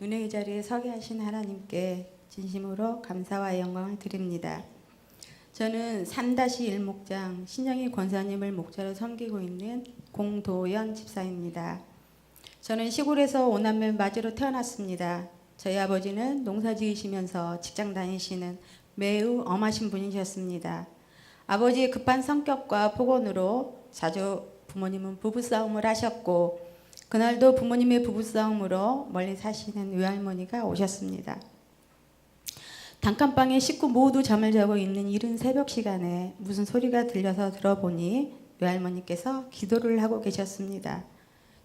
은혜의 자리에 서게 하신 하나님께 진심으로 감사와 영광을 드립니다. 저는 3-1목장 신영희 권사님을 목자로 섬기고 있는 공도연 집사입니다. 저는 시골에서 오남매 맞이로 태어났습니다. 저희 아버지는 농사 지으시면서 직장 다니시는 매우 엄하신 분이셨습니다. 아버지의 급한 성격과 폭언으로 자주 부모님은 부부싸움을 하셨고, 그날도 부모님의 부부싸움으로 멀리 사시는 외할머니가 오셨습니다. 단칸방에 식구 모두 잠을 자고 있는 이른 새벽 시간에 무슨 소리가 들려서 들어보니 외할머니께서 기도를 하고 계셨습니다.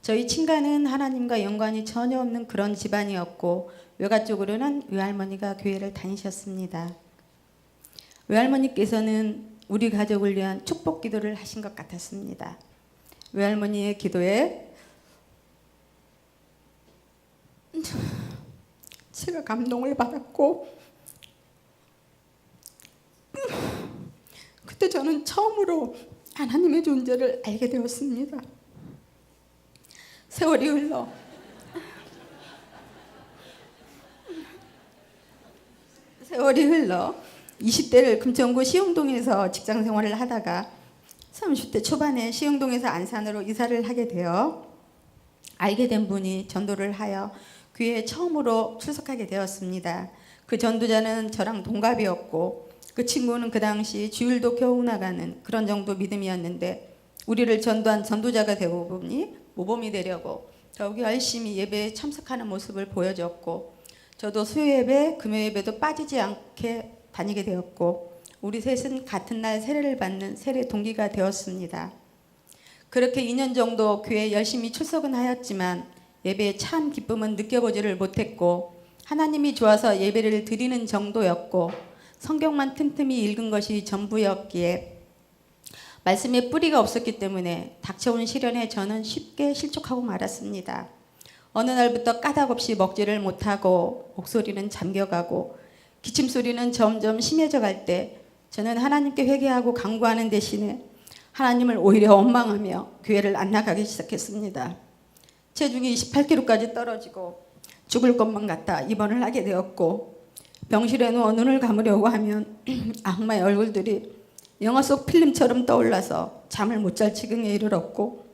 저희 친가는 하나님과 연관이 전혀 없는 그런 집안이었고, 외가 쪽으로는 외할머니가 교회를 다니셨습니다. 외할머니께서는 우리 가족을 위한 축복 기도를 하신 것 같았습니다. 외할머니의 기도에 제가 감동을 받았고, 그때 저는 처음으로 하나님의 존재를 알게 되었습니다. 세월이 흘러 20대를 금천구 시흥동에서 직장 생활을 하다가 30대 초반에 시흥동에서 안산으로 이사를 하게 되어 알게 된 분이 전도를 하여 교회에 처음으로 출석하게 되었습니다. 그 전도자는 저랑 동갑이었고, 그 친구는 그 당시 주일도 겨우 나가는 그런 정도 믿음이었는데, 우리를 전도한 전도자가 되고 보니 모범이 되려고 더욱 열심히 예배에 참석하는 모습을 보여줬고, 저도 수요예배, 금요예배도 빠지지 않게 다니게 되었고, 우리 셋은 같은 날 세례를 받는 세례 동기가 되었습니다. 그렇게 2년 정도 교회에 열심히 출석은 하였지만 예배의 참 기쁨은 느껴보지를 못했고, 하나님이 좋아서 예배를 드리는 정도였고, 성경만 틈틈이 읽은 것이 전부였기에 말씀에 뿌리가 없었기 때문에 닥쳐온 시련에 저는 쉽게 실족하고 말았습니다. 어느 날부터 까닭없이 먹지를 못하고 목소리는 잠겨가고 기침소리는 점점 심해져 갈 때, 저는 하나님께 회개하고 간구하는 대신에 하나님을 오히려 원망하며 교회를 안 나가기 시작했습니다. 체중이 28kg까지 떨어지고 죽을 것만 같아 입원을 하게 되었고, 병실에 누워 눈을 감으려고 하면 악마의 얼굴들이 영화 속 필름처럼 떠올라서 잠을 못 잘 지경에 이르렀고,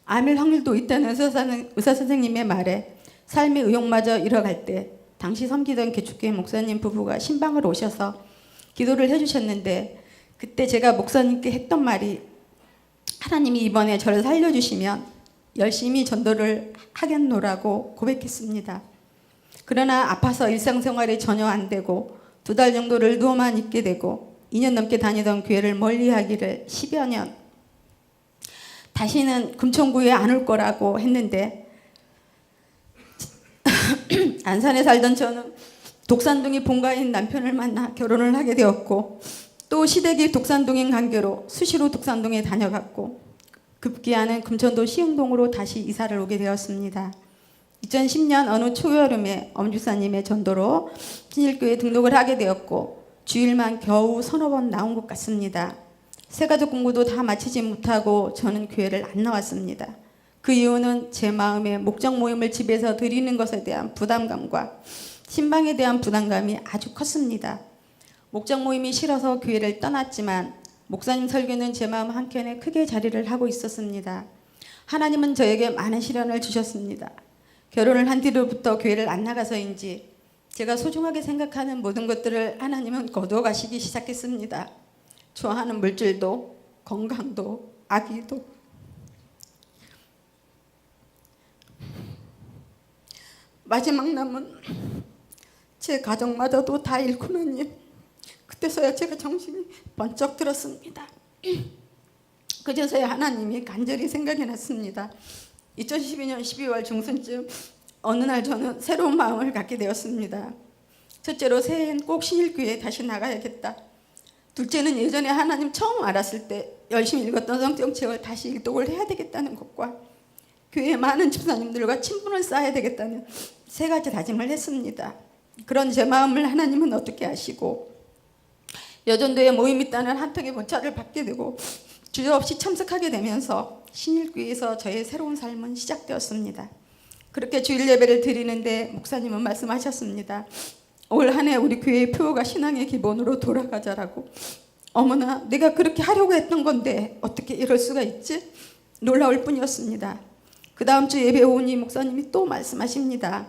암일 확률도 있다는 의사 선생님의 말에 삶의 의욕마저 잃어갈 때, 당시 섬기던 개축교회 목사님 부부가 신방을 오셔서 기도를 해주셨는데, 그때 제가 목사님께 했던 말이, 하나님이 이번에 저를 살려주시면 열심히 전도를 하겠노라고 고백했습니다. 그러나 아파서 일상생활이 전혀 안 되고 2달 정도를 누워만 있게 되고 2년 넘게 다니던 교회를 멀리하기를 10여 년, 다시는 금천구에 안 올 거라고 했는데, 안산에 살던 저는 독산동의 본가인 남편을 만나 결혼을 하게 되었고, 또 시댁이 독산동인 관계로 수시로 독산동에 다녀갔고, 급기야는 금천도 시흥동으로 다시 이사를 오게 되었습니다. 2010년 어느 초여름에 엄주사님의 전도로 신일교회에 등록을 하게 되었고, 주일만 겨우 서너 번 나온 것 같습니다. 새가족 공부도 다 마치지 못하고 저는 교회를 안 나왔습니다. 그 이유는 제 마음에 목장 모임을 집에서 드리는 것에 대한 부담감과 신방에 대한 부담감이 아주 컸습니다. 목장 모임이 싫어서 교회를 떠났지만 목사님 설교는 제 마음 한켠에 크게 자리를 하고 있었습니다. 하나님은 저에게 많은 시련을 주셨습니다. 결혼을 한 뒤로부터 교회를 안 나가서인지 제가 소중하게 생각하는 모든 것들을 하나님은 거두어 가시기 시작했습니다. 좋아하는 물질도, 건강도, 아기도. 마지막 남은 제 가정마저도 다 잃고 나니 그때서야 제가 정신이 번쩍 들었습니다. 그제서야 하나님이 간절히 생각이 났습니다. 2012년 12월 중순쯤 어느 날 저는 새로운 마음을 갖게 되었습니다. 첫째로 새해엔 꼭 신일교회에 다시 나가야겠다. 둘째는 예전에 하나님 처음 알았을 때 열심히 읽었던 성경책을 다시 일독을 해야 되겠다는 것과 교회에 많은 집사님들과 친분을 쌓아야 되겠다는 3가지 다짐을 했습니다. 그런 제 마음을 하나님은 어떻게 아시고, 여전도에 모임이 있다는 한턱의 문자를 받게 되고 주저없이 참석하게 되면서 신일교회에서 저의 새로운 삶은 시작되었습니다. 그렇게 주일 예배를 드리는데 목사님은 말씀하셨습니다. 올 한 해 우리 교회의 표어가 신앙의 기본으로 돌아가자라고. 어머나, 내가 그렇게 하려고 했던 건데 어떻게 이럴 수가 있지? 놀라울 뿐이었습니다. 그 다음 주 예배 오니 목사님이 또 말씀하십니다.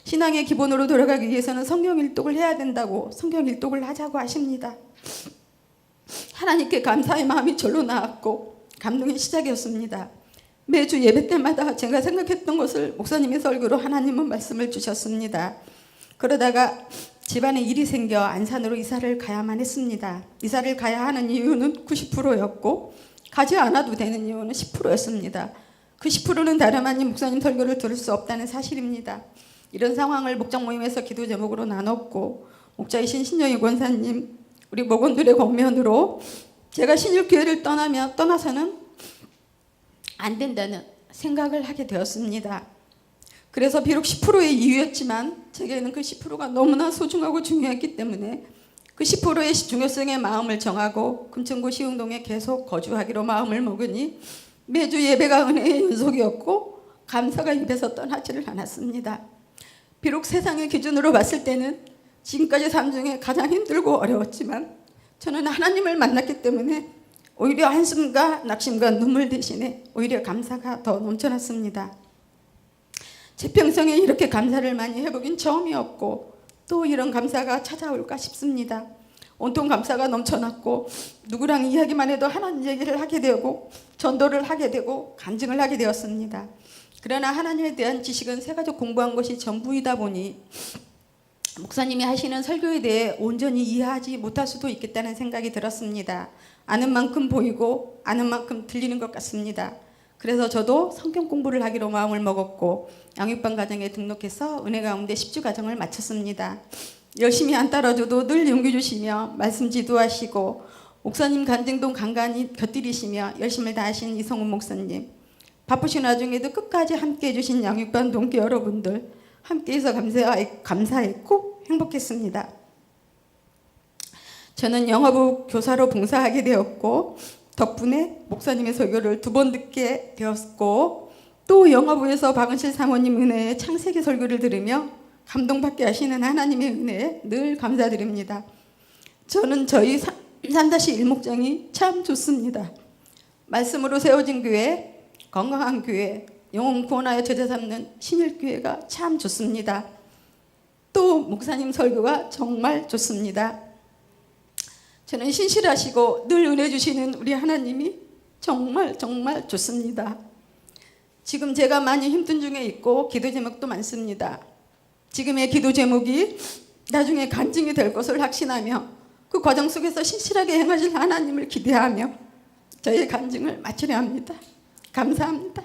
신앙의 기본으로 돌아가기 위해서는 성경 일독을 해야 된다고, 성경 일독을 하자고 하십니다. 하나님께 감사의 마음이 절로 나왔고 감동의 시작이었습니다. 매주 예배 때마다 제가 생각했던 것을 목사님의 설교로 하나님은 말씀을 주셨습니다. 그러다가 집안에 일이 생겨 안산으로 이사를 가야만 했습니다. 이사를 가야 하는 이유는 90%였고 가지 않아도 되는 이유는 10%였습니다. 그 10%는 다름 아닌 목사님 설교를 들을 수 없다는 사실입니다. 이런 상황을 목장 모임에서 기도 제목으로 나눴고, 목자이신 신영희 권사님, 우리 목원들의 권면으로 제가 신일교회를 떠나서는 안 된다는 생각을 하게 되었습니다. 그래서 비록 10%의 이유였지만 제게는 그 10%가 너무나 소중하고 중요했기 때문에 그 10%의 중요성의 마음을 정하고 금천구 시흥동에 계속 거주하기로 마음을 먹으니 매주 예배가 은혜의 연속이었고 감사가 입에서 떠나지를 않았습니다. 비록 세상의 기준으로 봤을 때는 지금까지 삶 중에 가장 힘들고 어려웠지만 저는 하나님을 만났기 때문에 오히려 한숨과 낙심과 눈물 대신에 오히려 감사가 더 넘쳐났습니다. 제 평생에 이렇게 감사를 많이 해보긴 처음이었고 또 이런 감사가 찾아올까 싶습니다. 온통 감사가 넘쳐났고 누구랑 이야기만 해도 하나님 얘기를 하게 되고 전도를 하게 되고 간증을 하게 되었습니다. 그러나 하나님에 대한 지식은 새가족 공부한 것이 전부이다 보니 목사님이 하시는 설교에 대해 온전히 이해하지 못할 수도 있겠다는 생각이 들었습니다. 아는 만큼 보이고 아는 만큼 들리는 것 같습니다. 그래서 저도 성경 공부를 하기로 마음을 먹었고 양육반 가정에 등록해서 은혜 가운데 10주 가정을 마쳤습니다. 열심히 안 따라줘도 늘 용기 주시며 말씀 지도하시고 목사님 간증도 간간히 곁들이시며 열심을 다하신 이성훈 목사님, 바쁘신 와중에도 끝까지 함께해 주신 양육반 동기 여러분들, 함께해서 감사했고 행복했습니다. 저는 영어부 교사로 봉사하게 되었고 덕분에 목사님의 설교를 2번 듣게 되었고 또 영어부에서 박은실 사모님 은혜의 창세기 설교를 들으며 감동받게 하시는 하나님의 은혜에 늘 감사드립니다. 저는 저희 3-1 목장이 참 좋습니다. 말씀으로 세워진 교회, 건강한 교회, 영혼 구원하여 제자 삼는 신일교회가 참 좋습니다. 또 목사님 설교가 정말 좋습니다. 저는 신실하시고 늘 은혜 주시는 우리 하나님이 정말 정말 좋습니다. 지금 제가 많이 힘든 중에 있고 기도 제목도 많습니다. 지금의 기도 제목이 나중에 간증이 될 것을 확신하며 그 과정 속에서 신실하게 행하실 하나님을 기대하며 저의 간증을 마치려 합니다. 감사합니다.